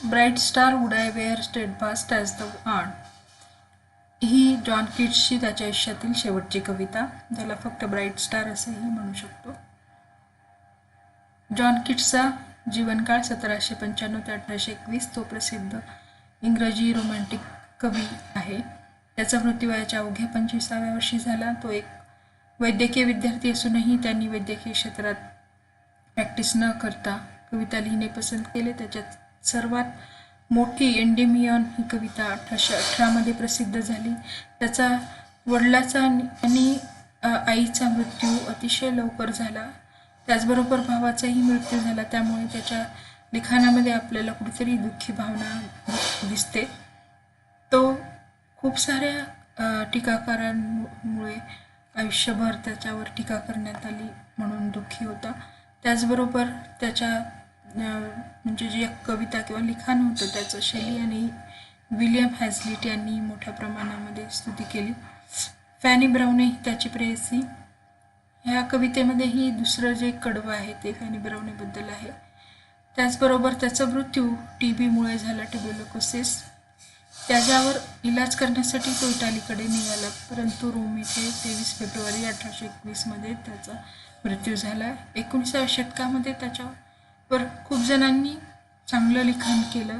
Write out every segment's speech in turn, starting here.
Bright star would I were steadfast as thou art ही John किट्सची त्याच्या आयुष्यातील शेवटची कविता, ज्याला फक्त ब्राईट स्टार असेही म्हणू शकतो. जॉन किट्सचा जीवनकाळ 1795 ते 1821. तो प्रसिद्ध इंग्रजी रोमॅन्टिक कवी आहे. त्याचा मृत्यू वयाच्या अवघ्या 25व्या वर्षी झाला. तो एक वैद्यकीय विद्यार्थी असूनही त्यांनी वैद्यकीय क्षेत्रात प्रॅक्टिस न करता कविता लिहिणे पसंत केले. त्याच्यात सर्वात मोठी एंडेमियन ही कविता 1818 प्रसिद्ध झाली. त्याचा वडिलाचा आणि आईचा मृत्यू अतिशय लवकर झाला. त्याचबरोबर भावाचाही मृत्यू झाला. त्यामुळे त्याच्या लिखाणामध्ये आपल्याला कुठेतरी दुःखी भावना दिसते. तो खूप साऱ्या टीकाकारांमुळे आयुष्यभर त्याच्यावर टीका करण्यात आली म्हणून दुःखी होता. त्याचबरोबर त्याच्या म्हणजे जे कविता किंवा लिखाण होतं त्याचं शैली आणि विलियम हॅझलिट यांनी मोठ्या प्रमाणामध्ये स्तुती केली. फॅनी ब्राउने त्याची प्रेयसी. ह्या कवितेमध्येही दुसरं जे कडवं आहे ते फॅनी ब्राउनेबद्दल आहे. त्याचबरोबर त्याचा मृत्यू TBमुळे झाला, ट्युबरक्युलोसिस. त्याच्यावर इलाज करण्यासाठी तो इटालीकडे निघाला, परंतु रोम येथे 23 फेब्रुवारी 1821 त्याचा मृत्यू झाला. 19व्या शतकामध्ये त्याच्यावर खूप जणांनी चांगलं लिखाण केलं,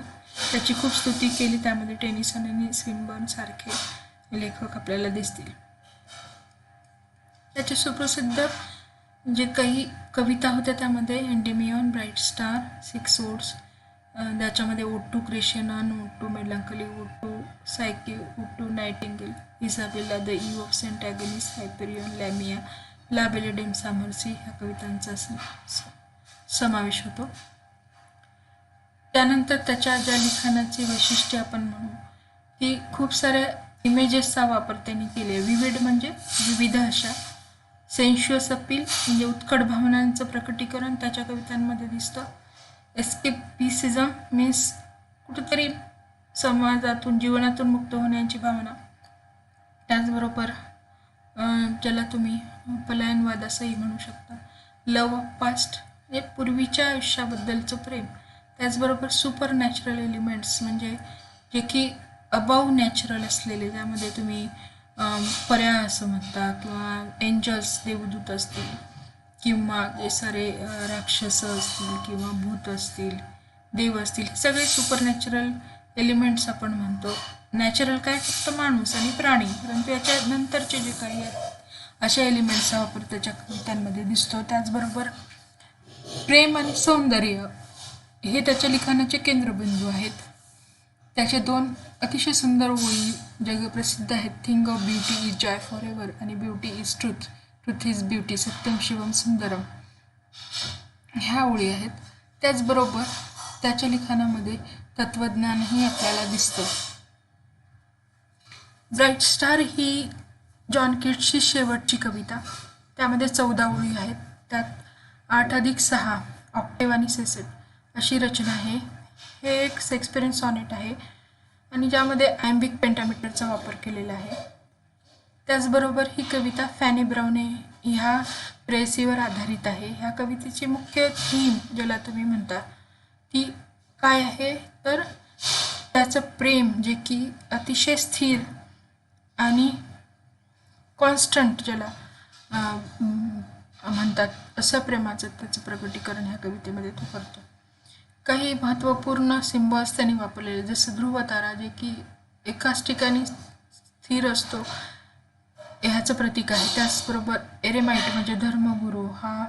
त्याची खूप स्तुती केली. त्यामध्ये टेनिसन आणि स्विनबर्न सारखे लेखक आपल्याला दिसतील. त्याचे सुप्रसिद्ध जे काही कविता होत्या त्यामध्ये एंडेमियन, ब्राईट स्टार, 6 ओड्स, त्याच्यामध्ये ओड to Grecian, ode to melancholy, ode to Psyche, ode to nightingale, Isabella, the eve of Saint Agnes, Hyperion, Lamia, la belle डेम सामर्सी ह्या कवितांचा समावेश होतो. त्यानंतर त्याच्या ज्या लिखाणाची वैशिष्ट्ये आपण म्हणू ती खूप साऱ्या इमेजेसचा वापर त्यांनी केले. विविड म्हणजे विविध अशा. सेन्शुअस अपील म्हणजे उत्कट भावनांचं प्रकटीकरण त्याच्या कवितांमध्ये दिसतं. एस्केपिसिझम मीन्स कुठेतरी समाजातून जीवनातून मुक्त होण्याची भावना. त्याचबरोबर ज्याला तुम्ही पलायनवाद असंही म्हणू शकता. लव्ह ऑफ पास्ट म्हणजे पूर्वीच्या आयुष्याबद्दलचं प्रेम. त्याचबरोबर सुपर नॅचरल एलिमेंट्स म्हणजे जे की अबाव नॅचरल असलेले, ज्यामध्ये तुम्ही पर्या असं म्हणता किंवा एंजल्स, देवदूत असतील किंवा जे सारे राक्षस असतील किंवा भूत असतील, देव असतील, हे सगळे सुपर नॅचरल एलिमेंट्स आपण म्हणतो. नॅचरल काय फक्त माणूस आणि प्राणी, परंतु याच्या नंतरचे जे काही आहेत अशा एलिमेंट्सचा वापर त्याच्या कवितांमध्ये दिसतो. त्याचबरोबर प्रेम आणि सौंदर्य हे त्याच्या लिखाणाचे केंद्रबिंदू आहेत. त्याचे 2 अतिशय सुंदर ओळी जगप्रसिद्ध आहेत. Thing of beauty is joy for ever आणि beauty is truth, truth is beauty, सत्यम शिवम सुंदरम ह्या ओळी आहेत. त्याचबरोबर त्याच्या लिखाणामध्ये तत्त्वज्ञानही आपल्याला दिसतं. ब्राईट स्टार ही जॉन किट्सची शेवटची कविता. त्यामध्ये 14 ओळी आहेत. त्यात 8+6 ऑक्टेव आणि सेसेट अशी रचना आहे. हे एक शेक्सपियरियन सॉनेट आहे आणि ज्यामध्ये ॲम्बिक पेंटामीटरचा वापर केलेला आहे. त्याचबरोबर ही कविता फॅनी ब्राउने ह्या प्रेयसीवर आधारित आहे. ह्या कवितेची मुख्य थीम ज्याला तुम्ही म्हणता ती काय आहे तर त्याचं प्रेम जे की अतिशय स्थिर आणि कॉन्स्टंट ज्याला म्हणतात असं प्रेमाचं त्याचं प्रकटीकरण ह्या कवितेमध्ये तो करतो. काही महत्त्वपूर्ण सिम्बॉल्स त्यांनी वापरलेले, जसं ध्रुवतारा जे की एकाच ठिकाणी स्थिर असतो ह्याचं प्रतीक आहे. त्याचबरोबर एरेमाइट म्हणजे धर्मगुरू हा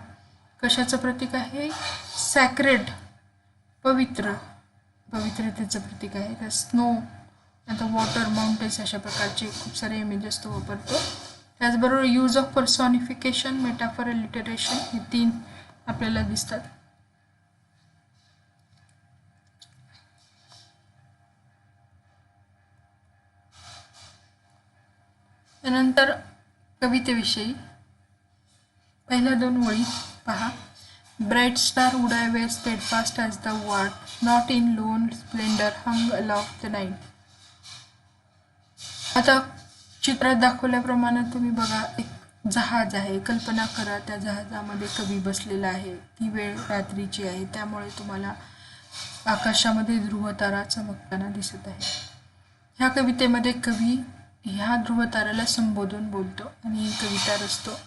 कशाचं प्रतीक आहे? सॅक्रेड, पवित्रतेचं प्रतीक आहे. त्या स्नो, आता वॉटर, माउंटेन्स अशा प्रकारचे खूप सारे इमेजेस तो वापरतो. त्याचबरोबर यूज ऑफ पर्सॉनिफिकेशन, मेटाफर, लिटरेशन हे 3 आपल्याला दिसतात. त्यानंतर कवितेविषयी पहिल्या 2 ओळी पहा. Bright star would I were steadfast as thou art, not in lone splendour hung aloft the night. आता चित्रात दाखवल्याप्रमाणे तुम्ही बघा, एक जहाज आहे. कल्पना करा त्या जहाजामध्ये कवी बसलेला आहे. ती वेळ रात्रीची आहे, त्यामुळे तुम्हाला आकाशामध्ये ध्रुवतारा चमकताना दिसत आहे. ह्या कवितेमध्ये कवी ह्या ध्रुवताऱ्याला संबोधून बोलतो आणि ही कविता रचतो.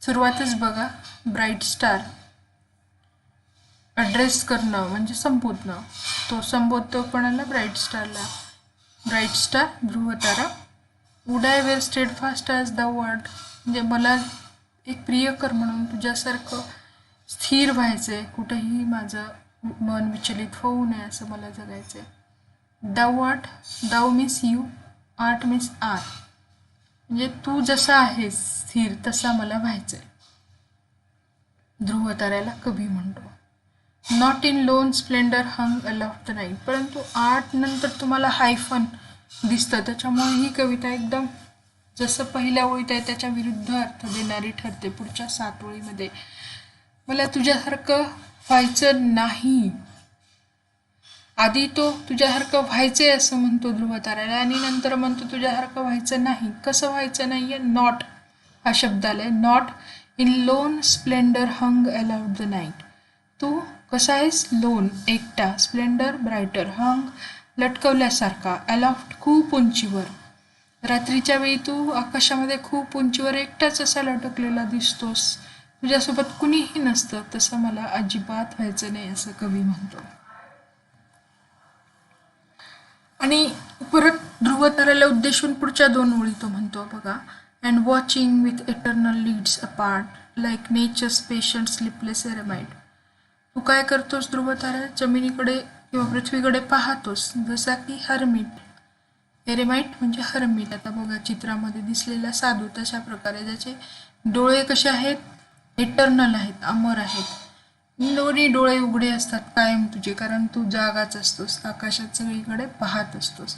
सुरुवातच बघा, ब्राईट स्टार ॲड्रेस करणं म्हणजे संबोधणं. तो संबोधतो कोणाला? ब्राईट स्टारला. ब्राईट स्टार, ध्रुवतारा. Would I were steadfast as the world, म्हणजे मला एक प्रियकर म्हणून तुझ्यासारखं स्थिर व्हायचं आहे, कुठंही माझं मन विचलित होऊ नये असं मला जगायचं आहे. Thou art, thou means you, art means are, म्हणजे तू जसा आहेस स्थिर तसा मला व्हायचं आहे. ध्रुवताऱ्याला कवी म्हणतो. Not in lone splendour hung aloft the night, परंतु आर्ट नंतर तुम्हाला हायफन दिसतं, त्याच्यामुळे ही कविता एकदम जसं पहिल्या ओळीत आहे त्याच्या विरुद्ध अर्थ देणारी ठरते. पुढच्या 7 ओळीमध्ये मला तुझ्यासारखं व्हायचं नाही, आधी तो तुझ्यासारखं व्हायचंय असं म्हणतो ध्रुवताऱ्याला आणि नंतर म्हणतो तुझ्यासारखं व्हायचं नाही. कसं व्हायचं नाहीये? नॉट हा शब्द आलाय. Not in lone splendour hung aloud the night, तू कसा आहेस? लोन एकटा, स्प्लेंडर ब्रायटर, हंग लटकवल्यासारखा, अलॉफ्ट खूप उंचीवर, रात्रीच्या वेळी तू आकाशामध्ये खूप उंचीवर एकटाच असा लटकलेला दिसतोस, तुझ्यासोबत कुणीही नसतं, तसं मला अजिबात व्हायचं नाही असं कवी म्हणतो. आणि परत ध्रुवताऱ्याला उद्देशून पुढच्या 2 ओळी तो म्हणतो बघा. And watching with eternal lids apart like nature's patient sleepless eremite, तू काय करतोस ध्रुवतारा? जमिनीकडे किंवा पृथ्वीकडे पाहतोस जसा की हरमीट. एरेमाइट म्हणजे हरमीट, आता बघा चित्रामध्ये दिसलेला साधू तशा प्रकारे, ज्याचे डोळे कसे आहेत? इटर्नल आहेत, अमर आहेत. दोन्ही डोळे उघडे असतात कायम तुझे, कारण तू जागाच असतोस, आकाशात सगळीकडे पाहत असतोस.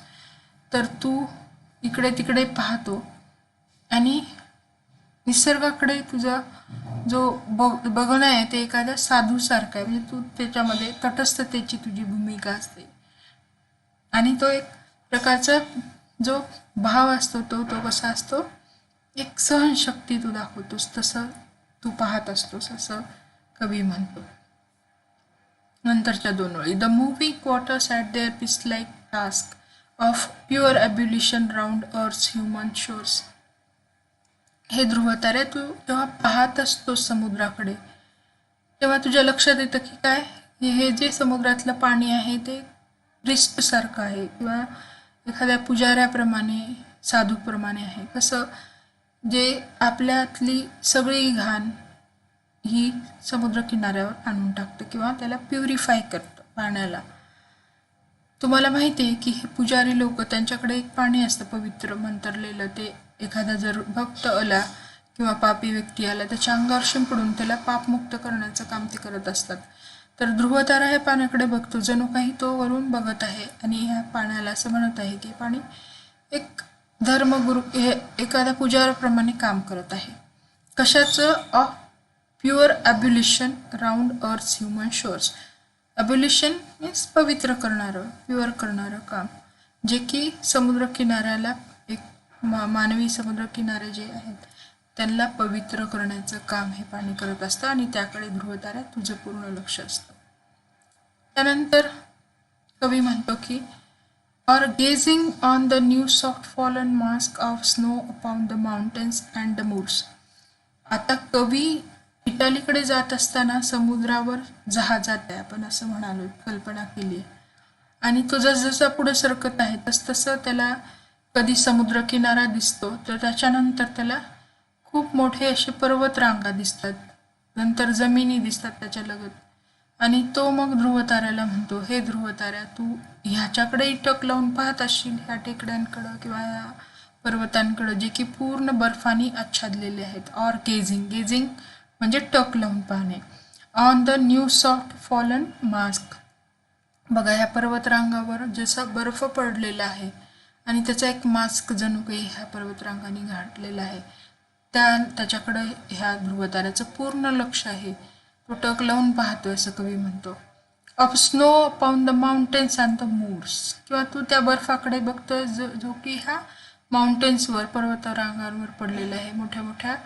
तर तू इकडे तिकडे पाहतो आणि निसर्गाकडे तुझा जो बघणं आहे ते एखाद्या साधूसारखं आहे, म्हणजे तू त्याच्यामध्ये तटस्थतेची तुझी भूमिका असते. आणि तो एक प्रकारचा जो भाव असतो तो कसा असतो? एक सहनशक्ती तू दाखवतोस, तसं तू पाहत असतोस असं कवी म्हणतो. नंतरच्या 2 ओळी. The moving quarters at their priestlike task of pure ablution round earth's human shores, हे ध्रुवतारे तू जेव्हा पाहत असतोस समुद्राकडे तेव्हा तुझ्या लक्षात येतं की काय, हे जे समुद्रातलं पाणी आहे ते क्रिस्पसारखं आहे किंवा एखाद्या पुजाऱ्याप्रमाणे साधूप्रमाणे आहे. कसं जे आपल्यातली सगळी घाण ही समुद्र किनाऱ्यावर आणून टाकतं किंवा त्याला प्युरिफाय करतं पाण्याला. तुम्हाला माहिती आहे की हे पुजारी लोक, त्यांच्याकडे एक पाणी असतं पवित्र मंतरलेलं, ते एखादा जर भक्त आला किंवा पापी व्यक्ती आला त्याच्या अंगावर शिंपडून त्याला पापमुक्त करण्याचं काम ते करत असतात. तर ध्रुवतारा हे पाण्याकडे बघतो, जणू काही तो वरून बघत आहे आणि ह्या पाण्याला असं म्हणत आहे की पाणी एक धर्मगुरू हे एखाद्या पुजाऱ्याप्रमाणे काम करत आहे. कशाचं? Of pure ablution round earth's human shores. Ablution means पवित्र करणारं, प्युअर करणारं काम, जे की समुद्र किनाऱ्याला एक मानवी समुद्र किनारे जे आहेत त्यांना पवित्र करण्याचं काम हे पाणी करत असतं आणि त्याकडे ध्रुवतारा तुझं पूर्ण लक्ष असतं. त्यानंतर कवी म्हणतो की or gazing on the new soft fallen mask of snow upon the mountains and the moors. आता कवी इटालीकडे जात असताना समुद्रावर जहाजात आहे, आपण असं म्हणालो, कल्पना केली आहे, आणि तो जसजसा पुढे सरकत आहे तसतसं त्याला कधी समुद्र किनारा दिसतो, तर त्याच्यानंतर त्याला खूप मोठे असे पर्वतरांगा दिसतात, नंतर जमिनी दिसतात त्याच्या लगत, आणि तो मग ध्रुवताऱ्याला म्हणतो, हे ध्रुवताऱ्या, तू ह्याच्याकडेही टक लावून पाहत असशील ह्या टेकड्यांकडं किंवा ह्या पर्वतांकडं जे की पूर्ण बर्फानी आच्छादलेले आहेत. ऑर गेझिंग, गेझिंग म्हणजे टक लावून पाहणे. On the new soft fallen mask, बघा ह्या पर्वतरांगावर जसा बर्फ पडलेला आहे आणि त्याचा एक मास्क जणू काही ह्या पर्वतरांगाने घातलेला आहे, त्याच्याकडं ह्या ध्रुवताऱ्याचं पूर्ण लक्ष आहे, तो टक लावून पाहतोय असं कवी म्हणतो. Of snow upon the mountains and the moors, किंवा तू त्या बर्फाकडे बघतोय जो की ह्या माउंटेन्सवर, पर्वतरांगांवर पडलेला आहे, मोठ्या मोठ्या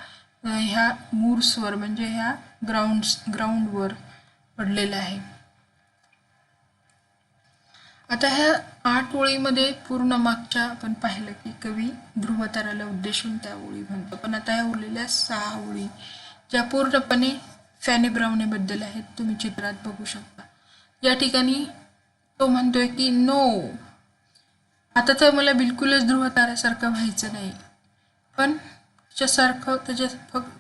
ह्या मूर्सवर म्हणजे ह्या ग्राउंडवर पडलेला आहे. आता ह्या 8 ओळीमध्ये पूर्ण मागच्या आपण पाहिलं की कवी ध्रुवताराला उद्देशून त्या ओळी म्हणतो, पण आता ह्या उरलेल्या 6 ओळी ज्या पूर्णपणे फॅनी ब्राउनीबद्दल आहेत, तुम्ही चित्रात बघू शकता. या ठिकाणी तो म्हणतोय की नो, आता तर मला बिलकुलच ध्रुवताऱ्यासारखं व्हायचं नाही, पण त्याच्यासारखं त्याच्या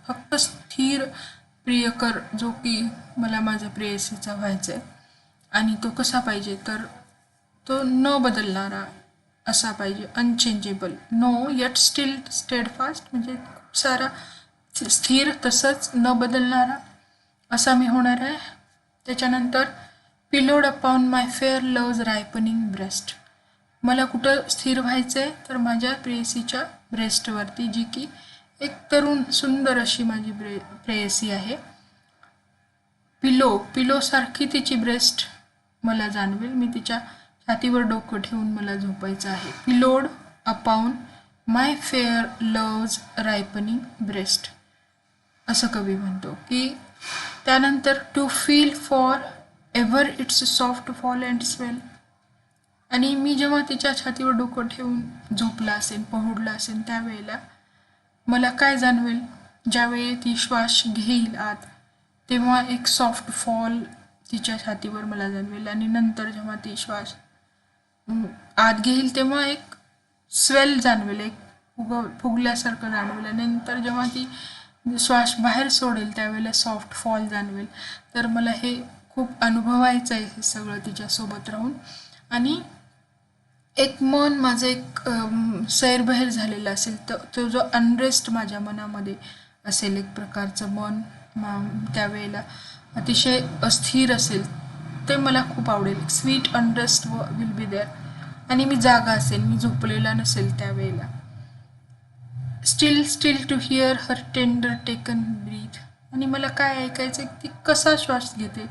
फक्त स्थिर प्रियकर जो की मला माझ्या प्रेयसीचा व्हायचा आहे. आणि तो कसा पाहिजे, तर तो न बदलणारा असा पाहिजे, unchangeable. Know yet still steadfast, म्हणजे खूप सारा स्थिर तसंच न बदलणारा असा मी होणार आहे. त्याच्यानंतर पिलोड upon my fair love's ripening breast, मला कुठं स्थिर व्हायचं आहे, तर माझ्या प्रेयसीच्या ब्रेस्टवरती, जी की एक तरुण सुंदर अशी माझी प्रेयसी आहे. पिलोसारखी तिची ब्रेस्ट मला जाणवेल, मी तिच्या छातीवर डोकं ठेवून मला झोपायचं आहे. Pillowed upon my fair love's ripening breast, असं कवी म्हणतो. की त्यानंतर to feel for ever its soft fall and swell, आणि मी जेव्हा तिच्या छातीवर डोकं ठेवून झोपला असेल, पहुडला असेल, त्यावेळेला मला काय जाणवेल, ज्यावेळी ती श्वास घेईल आत, तेव्हा एक सॉफ्ट फॉल तिच्या छातीवर मला जाणवेल, आणि नंतर जेव्हा ती श्वास आत घेईल तेव्हा एक स्वेल जाणवेल, एक फुगल्यासारखं जाणवेल, आणि नंतर जेव्हा ती श्वास बाहेर सोडेल त्यावेळेला सॉफ्ट फॉल जाणवेल. तर मला हे खूप अनुभवायचं आहे हे सगळं तिच्यासोबत राहून. आणि एक मन माझं एक सैरबैर झालेलं असेल, तर तो जो अनरेस्ट माझ्या मनामध्ये असेल, एक प्रकारचं मन त्यावेळेला अतिशय अस्थिर असेल, ते मला खूप आवडेल. Sweet unrest will be there, आणि मी जागा असेल, मी झोपलेला नसेल त्यावेळेला. Still to hear her tender taken breath, आणि मला काय ऐकायचं आहे, ती कसा श्वास घेते,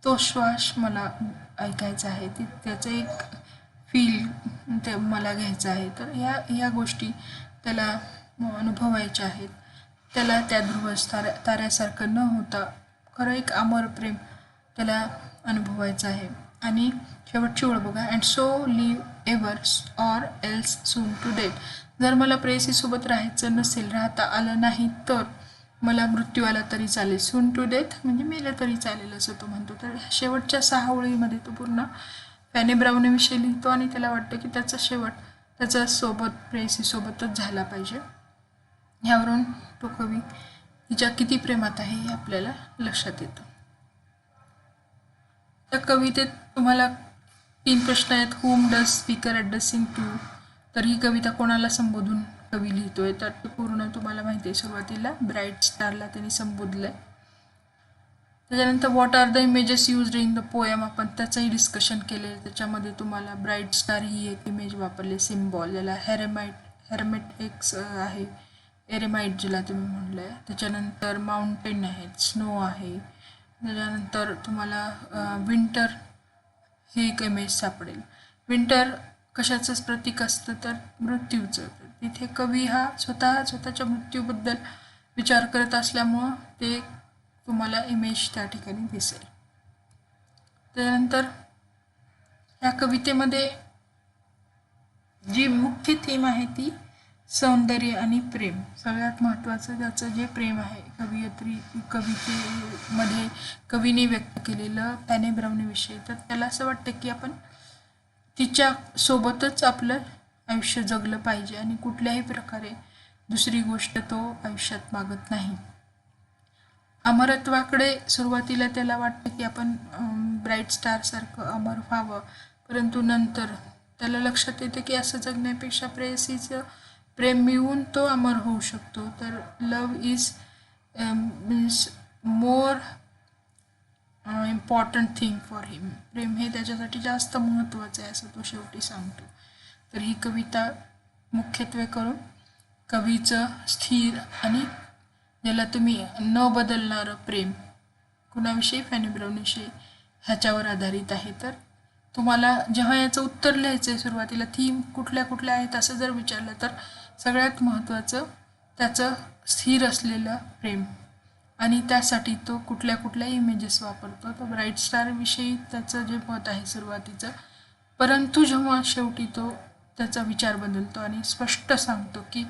तो श्वास मला ऐकायचा आहे, ती त्याचं एक फील ते मला घ्यायचं आहे. तर ह्या गोष्टी त्याला अनुभवायच्या आहेत. त्याला त्या ताऱ्यासारखं न होता खरं एक अमर प्रेम त्याला अनुभवायचं आहे. आणि शेवटची ओळ बघा, and so live ever or else swoon to death, जर मला प्रेयसीसोबत राहायचं नसेल, राहता आलं नाही, तर मला मृत्यू आला तरी चालेल. सून टू डेथ म्हणजे मेलं तरी चालेल, असं तो म्हणतो. तर शेवटच्या 6 ओळीमध्ये तो पूर्ण फॅनी ब्राउनीविषयी लिहितो, आणि त्याला वाटतं की त्याचा शेवट त्याचा प्रेयसीसोबतच झाला पाहिजे. ह्यावरून तो कवी तिच्या किती प्रेमात आहे हे आपल्याला लक्षात येतं. त्या कवितेत तुम्हाला 3 प्रश्न आहेत. Whom does speaker addressing to, तर ही कविता कोणाला संबोधून कवी लिहितोय, तर ते पूर्ण तुम्हाला माहिती आहे. सुरुवातीला ब्राईट स्टारला त्यांनी संबोधलंय. त्याच्यानंतर what are the images used in the poem, आपण त्याचंही डिस्कशन केले. त्याच्यामध्ये तुम्हाला ब्राईट स्टार ही एक इमेज वापरली, सिम्बॉल, ज्याला हेरमेट एक्स आहे, एरेमाइट ज्याला तुम्ही म्हणलं आहे. त्याच्यानंतर माउंटेन आहेत, स्नो आहे. त्याच्यानंतर तुम्हाला विंटर हे एक इमेज सापडेल. विंटर कशाचंच प्रतीक असतं, तर मृत्यूचं. तिथे कवी हा स्वतःच्या मृत्यूबद्दल विचार करत असल्यामुळं ते तुम्हाला इमेज त्या ठिकाणी दिसेल. त्यानंतर या कवितेमध्ये जी मुख्य थीम आहे ती सौंदर्य आणि प्रेम. सगळ्यात महत्त्वाचं त्याचं जे प्रेम आहे कवितेमध्ये कवीने व्यक्त केलेलं फॅनी ब्राउनीविषयी, तर त्याला असं वाटतं की आपण तिच्या सोबतच आपलं आयुष्य जगलं पाहिजे, आणि कुठल्याही प्रकारे दुसरी गोष्ट तो आयुष्यात मागत नाही. अमरत्वाकडे सुरुवातीला त्याला वाटतं की आपण ब्राईट स्टारसारखं अमर व्हावं, परंतु नंतर त्याला लक्षात येतं की असं जगण्यापेक्षा प्रेयसीचं प्रेम मिळवून तो अमर होऊ शकतो. तर love is means more important thing for him, प्रेम हे त्याच्यासाठी जास्त महत्त्वाचं आहे, असं तो शेवटी सांगतो. तर ही कविता मुख्यत्वे करून कवीचं स्थिर आणि ज्याला तुम्ही न बदलणारं प्रेम कुणाविषयी, फॅनी ब्राउनीविषयी, ह्याच्यावर आधारित आहे. तर तुम्हाला जेव्हा याचं उत्तर लिहायचं आहे, सुरुवातीला थीम कुठल्या आहेत असं जर विचारलं, तर सगळ्यात महत्त्वाचं त्याचं स्थिर असलेलं प्रेम, आणि त्यासाठी तो कुठल्या इमेजेस वापरतो. तो ब्राईट स्टारविषयी त्याचं जे मत आहे सुरुवातीचं, परंतु जेव्हा शेवटी तो त्याचा विचार बदलतो आणि स्पष्ट सांगतो की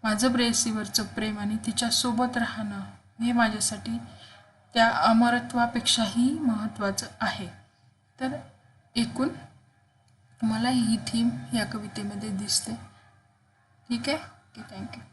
माझं प्रेयसीवरचं प्रेम आणि तिच्यासोबत राहणं हे माझ्यासाठी त्या अमरत्वापेक्षाही महत्त्वाचं आहे. तर एकूण मला ही थीम या कवितेमध्ये दिसते. ठीक आहे. Okay, thank you.